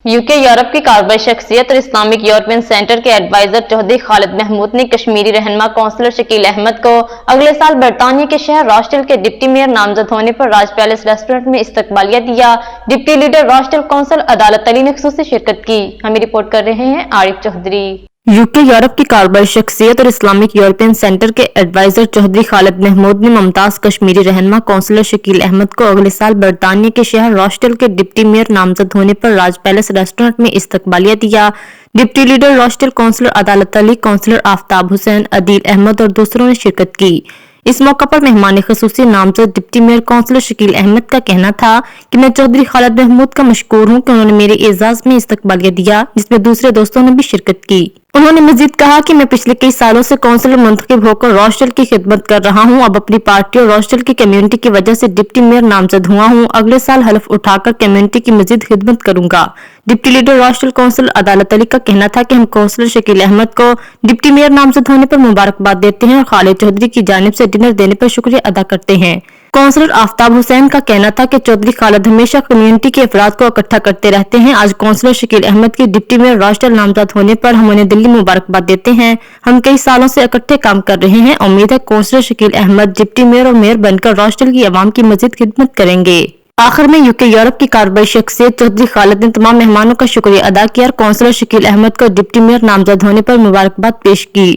UK Europe की कारबाई शख्सियत और इस्लामिक यूरोपियन सेंटर के एडवाइजर चौधरी खालिद महमूद ने कश्मीरी रहनुमा काउंसलर शकील अहमद को अगले साल बरतानिया के शहर रॉस्टल के डिप्टी मेयर नामजद होने पर राज पैलेस रेस्टोरेंट में इस्तकबालिया दिया। डिप्टी लीडर रॉस्टल काउंसिल अदालत अली ने खुसूसी शिरकत की। हमें रिपोर्ट कर रहे हैं आरिफ चौधरी। यूके यूरोप की कारबाई शख्सियत और इस्लामिक यूरोपियन सेंटर के एडवाइजर चौधरी खालिद महमूद ने मुमताज कश्मीरी रहनुमा काउंसलर शकील अहमद को अगले साल बरतानिया के शहर रॉस्टल के डिप्टी मेयर नामजद होने पर राज पैलेस रेस्टोरेंट में इस्तकबालिया दिया। डिप्टी लीडर रॉस्टल काउंसलर अदालत अली, काउंसलर आफ्ताब हुसैन, अदील अहमद और दूसरों ने शिरकत की। इस मौका पर मेहमान खसूसी नामजद deputy mayor councillor Shakeel Ahmed का कहना था कि मैं चौधरी खालिद महमूद का मशकूर हूँ कि उन्होंने मेरे एजाज में इस्तकबालिया दिया, जिसमें दूसरे दोस्तों ने भी शिरकत की। उन्होंने मजीद कहा कि मैं पिछले कई सालों से काउंसलर मुंतखब होकर रॉस्टल की खिदमत कर रहा हूं। अब अपनी पार्टी और रॉस्टल की कम्युनिटी की वजह से डिप्टी मेयर नामजद हुआ हूं। अगले साल हलफ उठाकर कम्युनिटी की मजीद खिदमत करूंगा। डिप्टी लीडर रॉस्टल काउंसिल अदालत अली का कहना था कि हम काउंसलर शकील अहमद को डिप्टी मेयर नामजद होने पर मुबारकबाद देते हैं और खालिद चौधरी की जानिब से डिनर देने पर शुक्रिया अदा करते हैं। काउंसलर आफ्ताब हुसैन का कहना था कि चौधरी खालिद हमेशा कम्युनिटी के अफराद को इकट्ठा करते रहते हैं। आज काउंसलर शकील अहमद की डिप्टी मेयर रॉस्टल नामजद होने पर हम उन्हें दिल्ली मुबारकबाद देते हैं। हम कई सालों से इकट्ठे काम कर रहे हैं। उम्मीद है councillor Shakeel Ahmed deputy mayor और मेयर बनकर रॉस्टल की आवाम की मजीद खिदमत करेंगे। आखिर में यूके यूरोप की कारबाई शख्सियत चौधरी खालिद ने तमाम मेहमानों का शुक्रिया अदा किया और काउंसलर शकील अहमद को डिप्टी मेयर नामजद होने पर मुबारकबाद पेश की।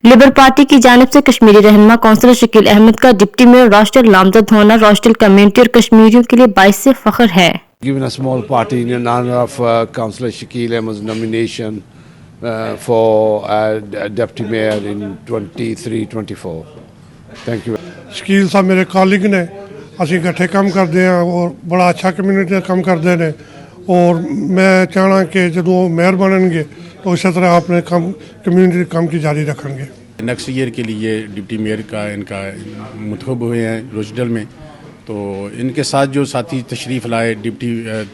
लिबर पार्टी की जानिब से कश्मीरी रहनुमा काउंसलर शकील अहमद का डिप्टी मेयर रॉस्टल नामजद होना रॉस्टल कम्युनिटी और कश्मीरियों के लिए बाइस से फख्र है। Given a small party in honor of Councillor Shakil Ahmed's nomination for Deputy Mayor in 23-24. Thank you. Shakeel साहब मेरे कॉलीग ने, ਅਸੀਂ ਇਕੱਠੇ ਕੰਮ ਕਰਦੇ ਹਾਂ और बड़ा अच्छा कम्युनिटी ਦਾ ਕੰਮ ਕਰਦੇ ਨੇ और मैं चाहना कि ਜਦੋਂ मेयर बनेंगे तो इसी तरह अपने काम कम्युनिटी काम की जारी रखेंगे। नेक्स्ट ईयर के लिए डिप्टी मेयर का इनका मुंतखब हुए हैं रोजडल में, तो इनके साथ जो साथी तशरीफ़ लाए, डिप्टी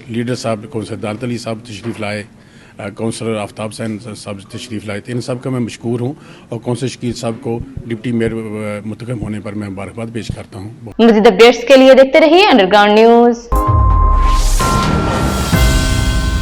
लीडर साहब काउंसलर अदालत अली साहब तशरीफ़ लाए, काउंसलर आफ्ताब हुसैन साहब तशरीफ़ लाए, तो इन सब का मैं मशकूर हूँ और काउंसलर शकील साहब को डिप्टी मेयर मुंतखब होने पर मैं मुबारकबाद पेश करता हूँ। मज़ीद अपडेट्स के लिए देखते रहिए अंडरग्राउंड न्यूज़।